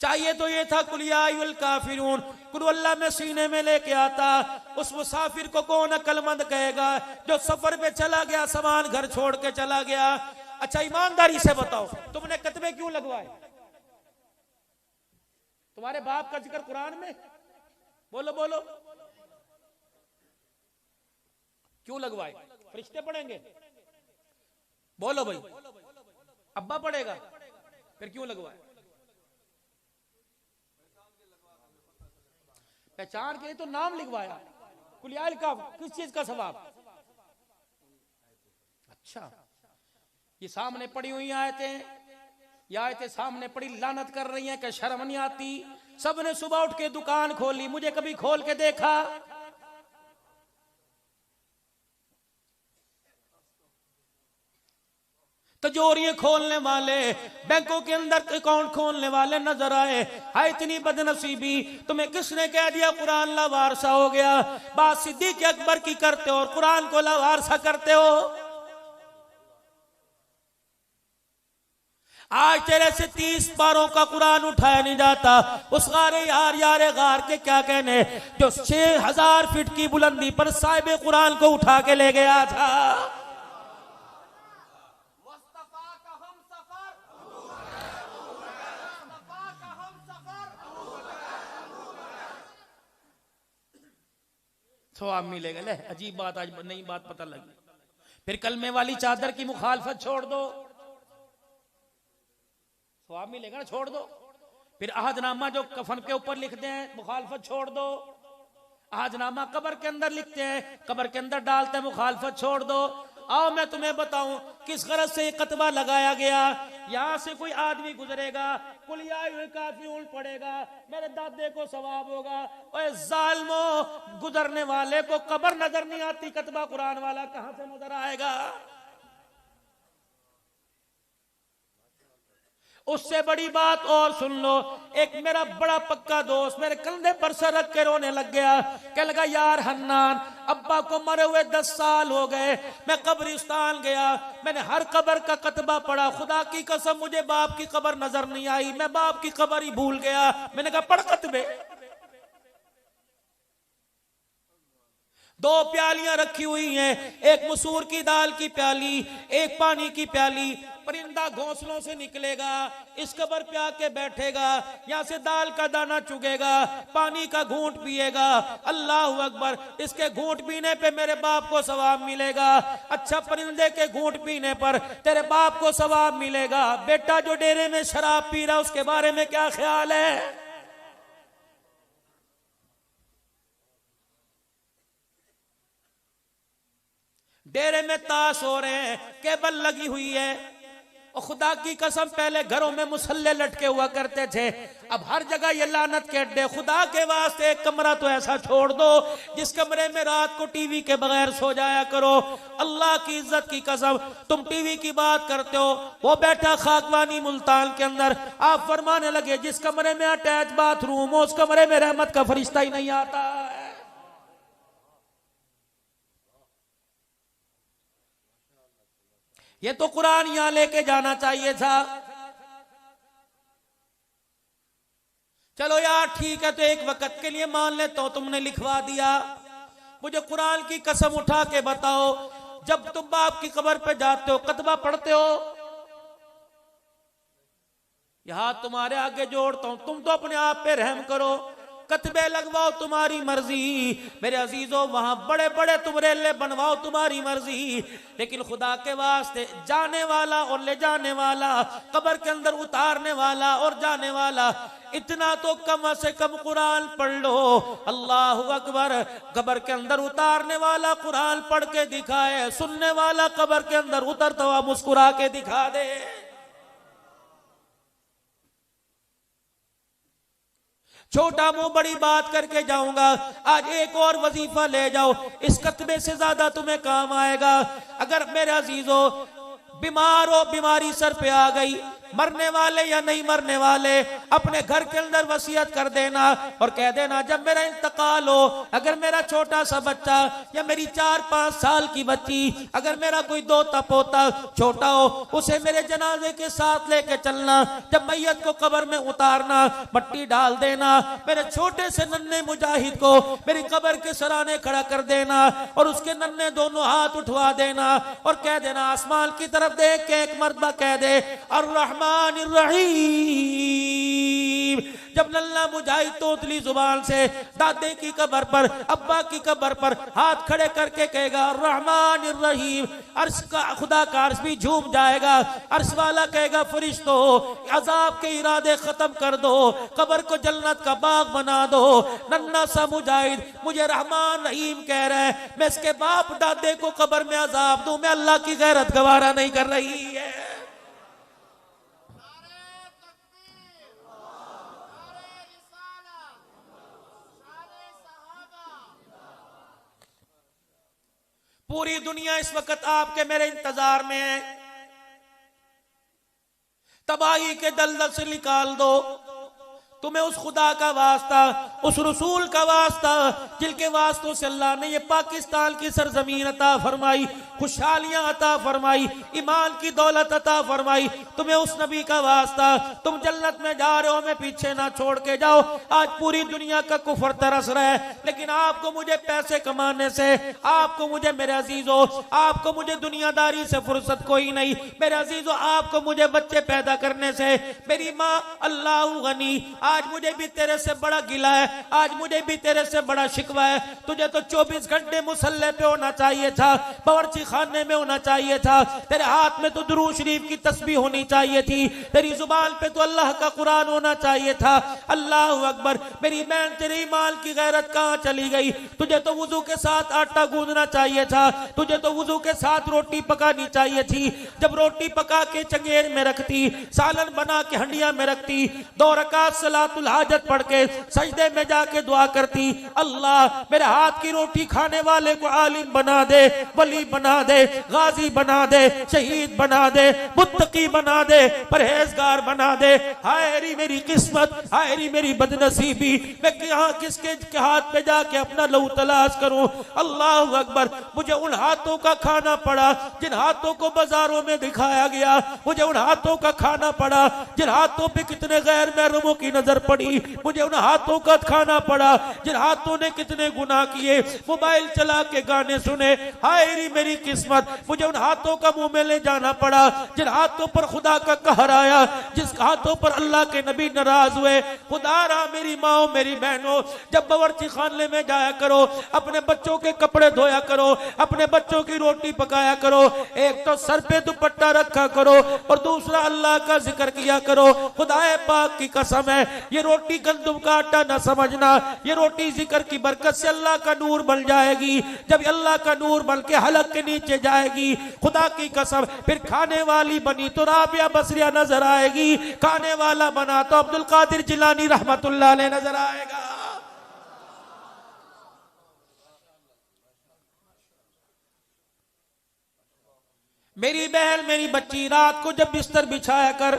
चाहिए तो ये था कुल या अय्युहल काफिरून, कुल अल्लाह में सीने में लेके आता। उस मुसाफिर को कौन अक्लमंद कहेगा जो सफर पे चला गया, सामान घर छोड़ के चला गया। अच्छा ईमानदारी से बताओ, तुमने कतबे क्यों लगवाए? तुम्हारे बाप का जिक्र कुरान में? बोलो बोलो, क्यों लगवाए? फरिश्ते पढ़ेंगे? बोलो भाई, अब्बा पढ़ेगा, फिर क्यों लगवाए? पहचान के लिए तो नाम लिखवाया। कुलियाल का किस चीज का सवाब? अच्छा, ये सामने पड़ी हुई आयतें, ये आयतें सामने पड़ी लानत कर रही हैं कि शर्म नहीं आती। सबने सुबह उठ के दुकान खोली, मुझे कभी खोल के देखा? तिजोरियां खोलने वाले, बैंकों के अंदर अकाउंट खोलने वाले नजर आए। हाय इतनी बदनसीबी, तुम्हें किसने कह दिया कुरान लावारसा हो गया? बात सिद्दीक अकबर की करते हो और कुरान को लावारसा करते हो। आज तेरे से 30 पारों का कुरान उठाया नहीं जाता। उस गारे यार यारे गार के क्या कहने, जो 6000 फीट की बुलंदी पर साहिब कुरान को उठा के ले गया था। सवाब मिलेगा। ले अजीब बात, आज नई बात पता लगी। फिर कलमे वाली चादर की मुखालफत छोड़ दो, सवाब मिलेगा ना, छोड़ दो। फिर अहदनामा जो कफन के ऊपर लिखते हैं, मुखालफत छोड़ दो। अहदनामा कब्र के अंदर लिखते हैं, कब्र के अंदर डालते हैं, मुखालफत छोड़ दो। आओ मैं तुम्हें बताऊं किस गरज से ये कतबा लगाया गया। यहां से कोई आदमी गुजरेगा, कुल या अय्युहल काफिरून पड़ेगा, मेरे दादे को सवाब होगा। ओए जालिमो, गुजरने वाले को कब्र नजर नहीं आती, कतबा कुरान वाला कहां से नजर आएगा? उससे बड़ी बात और सुन लो, एक मेरा बड़ा पक्का दोस्त मेरे कंधे पर सर रख के रोने लग गया। कह लगा यार हन्नान, अब्बा को मरे हुए 10 साल हो गए, मैं कब्रिस्तान गया, मैंने हर कब्र का कतबा पढ़ा, खुदा की कसम मुझे बाप की कब्र नजर नहीं आई, मैं बाप की कब्र ही भूल गया। मैंने कहा पढ़ कतबे। 2 प्यालियां रखी हुई हैं, एक मसूर की दाल की प्याली, एक पानी की प्याली। परिंदा घोंसलों से निकलेगा, इस कब्र पे आके बैठेगा, यहां से दाल का दाना चुगेगा, पानी का घूंट पिएगा। अल्लाह अकबर, इसके घूंट पीने पे मेरे बाप को सवाब मिलेगा। अच्छा, परिंदे के घूंट पीने पर तेरे बाप को सवाब मिलेगा। बेटा जो डेरे में शराब पी रहा, उसके बारे में क्या ख्याल है? डेरे में ताश हो रहे हैं, केबल लगी हुई है, और खुदा की कसम पहले घरों में मुसल्ले लटके हुआ करते थे, अब हर जगह ये लानत के अड्डे। खुदा के वास्ते एक कमरा तो ऐसा छोड़ दो जिस कमरे में रात को टीवी के बगैर सो जाया करो। अल्लाह की इज्जत की कसम, तुम टीवी की बात करते हो, वो बैठा खाकवानी मुल्तान के अंदर, आप फरमाने लगे जिस कमरे में अटैच बाथरूम हो उस कमरे में रहमत का फरिश्ता ही नहीं आता है। ये तो कुरान यहां लेके जाना चाहिए था। चलो यार ठीक है, तो एक वक्त के लिए मान लेता हूं तुमने लिखवा दिया। मुझे कुरान की कसम उठा के बताओ, जब तुम बाप की कब्र पे जाते हो कतबा पढ़ते हो? यहां तुम्हारे आगे जोड़ता हूं, तुम तो अपने आप पे रहम करो, कतबे लगवाओ तुम्हारी मर्जी। मेरे अजीजों, वहां बड़े बड़े तुम रेले बनवाओ तुम्हारी मर्जी, लेकिन खुदा के वास्ते जाने वाला और ले जाने वाला, कब्र के अंदर उतारने वाला और जाने वाला, इतना तो कम से कम कुरान पढ़ लो। अल्लाहु अकबर। कब्र के अंदर उतारने वाला कुरान पढ़ के दिखाए, सुनने वाला कब्र के अंदर उतरता हुआ मुस्कुरा के दिखा दे। छोटा मुंह बड़ी बात करके जाऊंगा, आज एक और वजीफा ले जाओ, इस कतबे से ज्यादा तुम्हें काम आएगा। अगर मेरे अजीजों बीमार हो, बीमारी सर पे आ गई, मरने वाले या नहीं मरने वाले, अपने घर के अंदर वसीयत कर देना और कह देना जब मेरा इंतकाल हो, अगर मेरा छोटा सा बच्चा या मेरी 4-5 साल की बच्ची, अगर मेरा कोई दोता पोता छोटा हो, उसे मेरे जनाजे के साथ लेके चलना। जब मैयत को कब्र में उतारना, मट्टी डाल देना, मेरे छोटे से नन्हे मुजाहिद को मेरी कब्र के सराने खड़ा कर देना और उसके नन्हे दोनों हाथ उठवा देना और कह देना, आसमान की तरफ देख के एक मर्तबा कह दे अर्रहमान अर्रहीम। जब नल्ला मुजाहिद तोतली जुबान से दादे की कब्र पर, अब्बा की कब्र पर हाथ खड़े करके कहेगा अर्रहमान अर्रहीम, अर्श का खुदा का अर्श भी झूम जाएगा। अर्श वाला कहेगा फरिश्तों अजाब के इरादे खत्म कर दो, कब्र को जन्नत का बाग बना दो। नन्ना सा मुजाहिद मुझे रहमान रहीम कह रहा है, मैं इसके बाप दादे को कब्र में अजाब दूं, मैं अल्लाह की गैरत गवारा नहीं कर रही है। पूरी दुनिया इस वक्त आपके मेरे इंतजार में है। तबाही के दलदल से निकाल दो। तुम्हें उस खुदा का वास्ता, उस रसूल का वास्ता जिनके वास्तों से अल्लाह ने ये पाकिस्तान की सरजमीन अता फरमाई, खुशहालियां अता फरमाई, ईमान की दौलत अता फरमाई, तुम्हें उस नबी का वास्ता, तुम जन्नत में जा रहे हो, मैं पीछे ना छोड़ के जाओ। आज पूरी दुनिया का कुफर तरस रहा है, लेकिन आपको मुझे पैसे कमाने से, आपको मुझे मेरे अजीजों, आपको मुझे दुनियादारी से फुर्सत कोई नहीं। मेरे अजीजों, आपको मुझे बच्चे पैदा करने से, मेरी माँ अल्लाह गनी, आज मुझे भी तेरे से बड़ा गिला है, आज मुझे भी तेरे से बड़ा शिकवा है। तुझे तो 24 घंटे मुसल्ले पे होना चाहिए था, बावर्ची खाने में होना चाहिए था, तेरे हाथ में तो दुरूद शरीफ की तस्बीह होनी चाहिए थी, तेरी जुबान पे तो अल्लाह का कुरान होना चाहिए था। अल्लाह अकबर। मेरी बहन तेरी माल की गैरत कहाँ चली गई? तुझे तो वुजू के साथ आटा गूंदना चाहिए था, तुझे तो वुजू के साथ रोटी पकानी चाहिए थी। जब रोटी पका के चंगेर में रखती, सालन बना के हंडिया में रखती, 2 रकात सलातुल हाजत पढ़ के सजदे में जाके दुआ करती, अल्लाह मेरे हाथ की रोटी खाने वाले को आलिम बना दे, वली बना दे, गाजी बना दे, शहीद बना दे, मुत्तकी बना दे, परहेजगार बना दे। हाय री मेरी किस्मत, हाय री मेरी बदनसीबी, मैं यहाँ किसके के हाथ पे जाके अपना लहू तलाश करूं। अल्लाह अकबर। मुझे उन हाथों का खाना पड़ा जिन हाथों को बाजारों में दिखाया गया, मुझे उन हाथों का खाना पड़ा जिन हाथों पे कितने गैर महरमों की नजर पड़ी, मुझे उन हाथों का खाना पड़ा जिन हाथों ने कितने गुनाह किए, मोबाइल चला के गाने सुने। हाय री मेरी किस्मत, मुझे उन हाथों का मुंह में ले जाना पड़ा जिन हाथों पर खुदा का कहर आया, जिस हाथों पर अल्लाह के नबी नाराज हुए। खुदारा मेरी माओ मेरी बहनों, जब बावर्ची खाने में जाया करो, अपने बच्चों के कपड़े धोया करो, अपने बच्चों की रोटी पकाया करो। एक तो सर पे दुपट्टा रखा करो और दूसरा अल्लाह का जिक्र किया करो। खुदाए पाक की कसम है, ये रोटी गंदुम का आटा ना समझना, ये रोटी जिक्र की बरकत से अल्लाह का नूर बन जाएगी। जब अल्लाह का नूर बन के हलक के नीचे जाएगी, खुदा की कसम, फिर खाने वाली बनी तो राबिया बसरिया नजर आएगी, खाने वाला बना तो अब्दुल कादिर जिलानी रहमतुल्लाह अलैह नजर आएगा। मेरी बहन मेरी बच्ची, रात को जब बिस्तर बिछाया कर,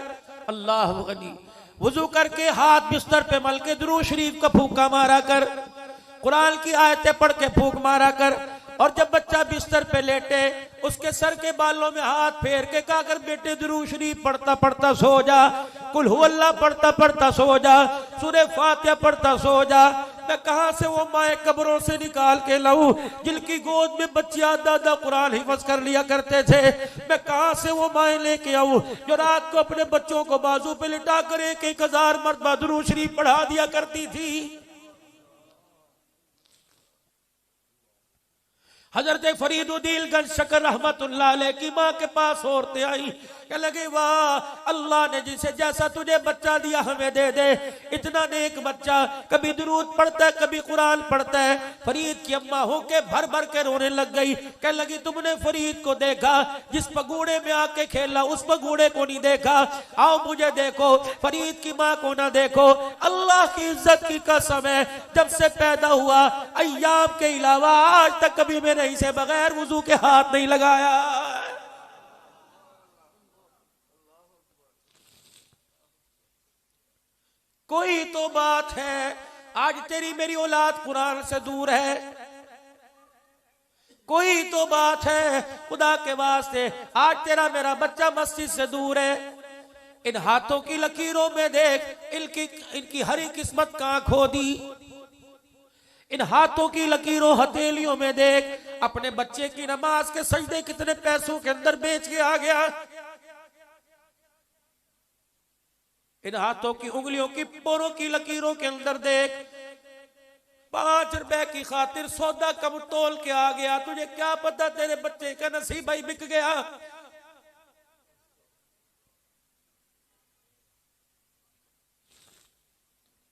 अल्लाह गनी, वुजू करके हाथ बिस्तर पे मल के दुरूद शरीफ का फूंका मारा कर, कुरान की आयतें पढ़ के फूंक मारा कर। और जब बच्चा बिस्तर पे लेटे, उसके सर के बालों में हाथ फेर के कहा कर, बेटे दुरूद शरीफ पढ़ता पढ़ता सो जा, कुल हु अल्लाह पढ़ता पढ़ता सो जा, सूरह फातिहा पढ़ता सो जा। मैं कहां से वो माए कब्रों से निकाल के लाऊं जिनकी गोद में बच्चे आधा आधा कुरान हिफ्ज कर लिया करते थे? मैं कहां से वो माए लेके आऊं जो रात को अपने बच्चों को बाजू पे लिटा कर 1,000 मरतबा दुरूद शरीफ पढ़ा दिया करती थी? हजरत फरीदुद्दीन गंज शकर रहमतुल्लाह अलैह की माँ के पास औरतें आई, कह लगे वाह अल्लाह ने जिसे जैसा तुझे बच्चा दिया हमें दे दे, इतना नेक बच्चा, कभी दुरूद पढ़ता है कभी कुरान पढ़ता है। फरीद की अम्मा होके भर भर के रोने लग गई, कह लगी तुमने फरीद को देखा जिस पगूड़े में आके खेला, उस पगूड़े को नहीं देखा, आओ मुझे देखो। फरीद की माँ को ना देखो, अल्लाह की इज्जत की कसम है, जब से पैदा हुआ अय्याम के अलावा आज तक कभी मैंने इसे बगैर वुजू के हाथ नहीं लगाया। कोई तो बात है, आज तेरी मेरी औलाद कुरान से दूर है, कोई तो बात है खुदा के वास्ते, आज तेरा मेरा बच्चा मस्जिद से दूर है। इन हाथों की लकीरों में देख, इनकी हरी किस्मत कहां खो दी। इन हाथों की लकीरों हथेलियों में देख, अपने बच्चे की नमाज के सजदे कितने पैसों के अंदर बेच के आ गया। इन हाथों की उंगलियों की पोरों की लकीरों के अंदर देख, 5 रुपए की खातिर सौदा कब तोल के आ गया। तुझे क्या पता तेरे बच्चे का नसीब भाई बिक गया।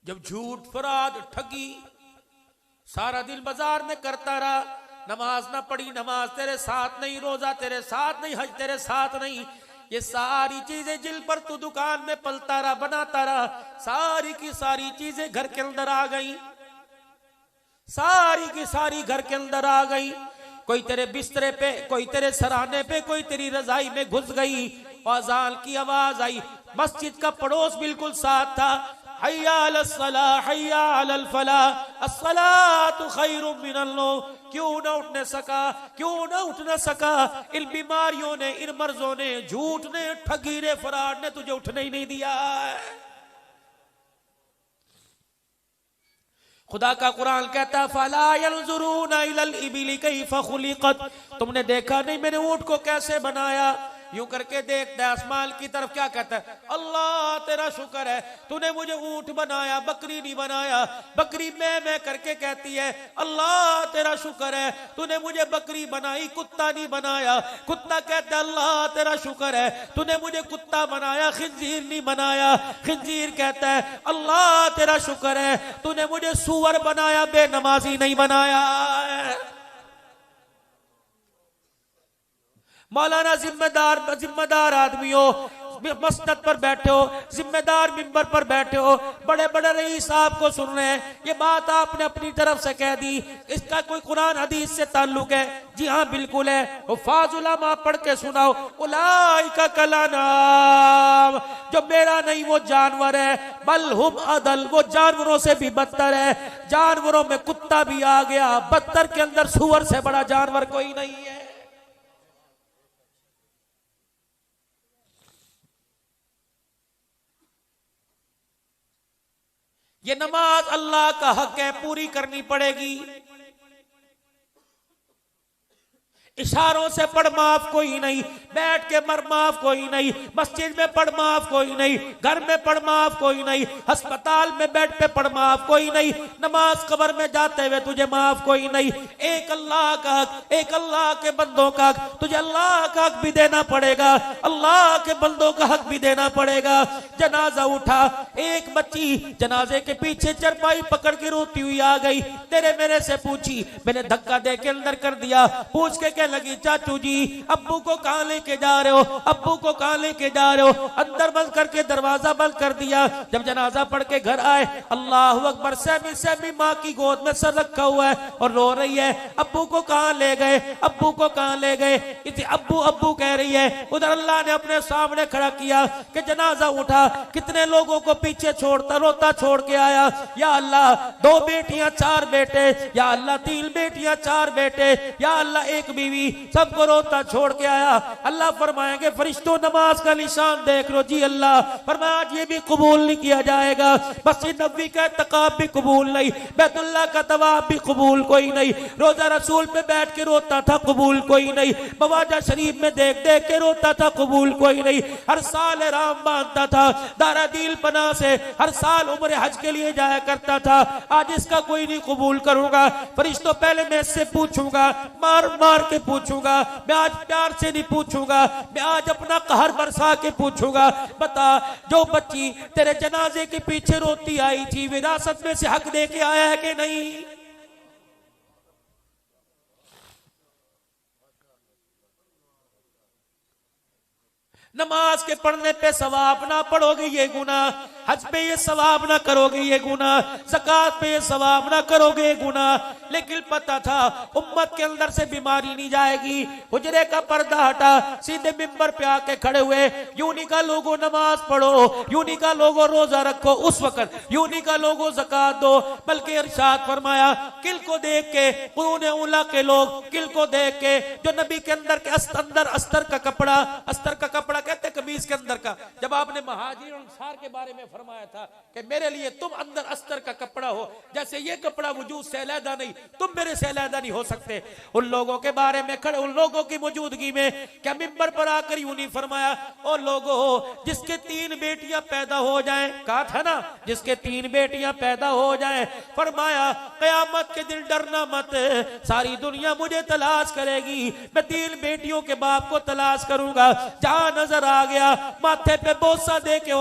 जब झूठ फराड ठगी सारा दिन बाजार में करता रहा, नमाज ना पढ़ी, नमाज तेरे साथ नहीं, रोजा तेरे साथ नहीं, हज तेरे साथ नहीं, ये सारी चीजें जिल पर तू दुकान में पलता रहा, बनाता रहा, सारी की सारी चीजें घर के अंदर आ गई, सारी की सारी घर के अंदर आ गई। कोई तेरे बिस्तरे पे, कोई तेरे सराहने पे, कोई तेरी रजाई में घुस गई। अज़ान की आवाज आई, मस्जिद का पड़ोस बिल्कुल साथ था। हय्या अलस सलाह हय्या अलल फलाह, अस्सलातु खैरुम मिनन नौम। क्यों ना उठने सका, क्यों ना उठ ना सका? इन बीमारियों ने, इन मर्जों ने, झूठ ने, ठगी ने, फराड ने तुझे उठने ही नहीं दिया। खुदा का कुरान कहता है फला यंजुरूना इलल इबिली कैफ़ खुलिक़त। तुमने देखा नहीं मैंने ऊंट को कैसे बनाया? यूं करके देखता है आसमान की तरफ, क्या कहता है? अल्लाह तेरा शुक्र है तूने मुझे ऊंट बनाया, बकरी नहीं बनाया। बकरी मैं करके कहती है अल्लाह तेरा शुक्र है तूने मुझे बकरी बनाई, कुत्ता नहीं बनाया। कुत्ता कहता है अल्लाह तेरा शुक्र है तूने मुझे कुत्ता बनाया, खिंजीर नहीं बनाया। खिंजीर कहता है अल्लाह तेरा शुक्र है तूने मुझे सूअर बनाया, बेनमाजी नहीं बनाया। मौलाना जिम्मेदार आदमी हो, मस्जिद पर बैठे हो, जिम्मेदार मिंबर पर बैठे हो, बड़े बड़े रईस साहब को सुन रहे हैं, ये बात आपने अपनी तरफ से कह दी, इसका कोई कुरान हदीस से ताल्लुक है? जी हाँ बिल्कुल है। हुफ़ाज़ उलमा पढ़ के सुनाओ, उलाइका कलनाम, जो मेरा नहीं वो जानवर है, बल हुम अदल, वो जानवरों से भी बदतर है। जानवरों में कुत्ता भी आ गया, बदतर के अंदर सूअर से बड़ा जानवर कोई नहीं है। ये नमाज अल्लाह का हक है, पूरी करनी पड़ेगी। इशारों से पढ़ माफ कोई नहीं, बैठ के मर माफ कोई नहीं, मस्जिद में पढ़ माफ कोई नहीं, घर में पढ़ माफ कोई नहीं, अस्पताल में बेड पे पढ़ माफ कोई नहीं, नमाज कब्र में जाते हुए तुझे माफ कोई नहीं। एक अल्लाह का हक, एक अल्लाह के बंदों का हक, तुझे अल्लाह का हक भी देना पड़ेगा, अल्लाह के बंदों का हक भी देना पड़ेगा। जनाजा उठा, एक बच्ची जनाजे के पीछे चरपाई पकड़ के रोती हुई आ गई, तेरे मेरे से पूछी, मैंने धक्का दे के अंदर कर दिया। पूछ के लगी चाचू जी अब्बू को कहां लेके जा रहे हो, अब्बू को कहां लेके जा रहे हो? अंदर बंद करके दरवाजा बंद कर दिया। जब जनाजा पढ़ के घर आए, अल्लाह अकबर, सहमी सहमी माँ की गोद में सर रखा हुआ है और रो रही है, अब्बू को कहां ले गए, अब्बू को कहां ले गए? इसे अब्बू अब्बू कह रही है। उधर अल्लाह ने अपने सामने खड़ा किया कि जनाजा उठा, कितने लोगों को पीछे छोड़ता रोता छोड़ के आया। या अल्लाह 2 बेटियां 4 बेटे, या अल्लाह 3 बेटियां 4 बेटे, या अल्लाह 1 बीवी, सबको रोता छोड़ के आया। अल्लाह फरमाएंगे फरिश्तों नमाज का निशान देख लो। जी अल्लाह फरमाया आज ये भी कबूल नहीं किया जाएगा, मस्जिद नबवी का तकाब भी कबूल नहीं, बैतुल्लाह का तवाफ भी कबूल कोई नहीं, रोजा रसूल पे बैठ के रोता था कबूल कोई नहीं, बवाजा शरीफ में देख देख के रोता था कबूल कोई नहीं, हर साल राम बांधता था, दारा दिल पना से हर साल उम्र हज के लिए जाया करता था, आज इसका कोई नहीं कबूल करूंगा। फरिश्तों पहले मैं इससे पूछूंगा, मार मार के पूछूंगा, मैं आज प्यार से नहीं पूछूंगा, मैं आज अपना कहर बरसा के पूछूंगा। बता जो बच्ची तेरे जनाजे के पीछे रोती आई थी, विरासत में से हक दे के आया है कि नहीं? नमाज के पढ़ने पे सवाब ना पढ़ोगे ये गुनाह, हज पे ये सवाब ना करोगे ये गुना, ज़कात पे ये सवाब ना करोगे ये गुना। लेकिन पता था उम्मत के अंदर से बीमारी नहीं जाएगी। हुजरे का पर्दा हटा, सीधे मिंबर पे आके खड़े हुए, यूं नहीं कहा लोगों नमाज पढ़ो, यूं नहीं कहा लोगों रोजा रखो उस वक्त, यूं नहीं कहा लोगों ज़कात दो, बल्कि इरशाद फरमाया किल को देख के, कुरून उला के लोग किल को देख के, जो नबी के अंदर के अंदर अस्तर का कपड़ा, अस्तर का कपड़ा कहते कमीज के अंदर का, जब आपने महाजिर अंसार के बारे में फरमाया था कि मेरे लिए तुम अंदर अस्तर का कपड़ा हो, जैसे ये कपड़ा वजूद से अलहदा नहीं, तुम मेरे से अलहदा नहीं हो सकते। उन लोगों के बारे में खड़े, उन लोगों की मौजूदगी में क्या मिंबर पर आकर यूं नहीं फरमाया, ओ लोगों जिसके 3 बेटियां पैदा हो जाएं, कहा था ना जिसके 3 बेटियां पैदा हो जाएं, फरमाया कयामत के दिन डरना मत, सारी दुनिया मुझे तलाश करेगी, मैं 3 बेटियों के बाप को तलाश करूंगा, जहां नजर आ गया माथे पे बोसा दे के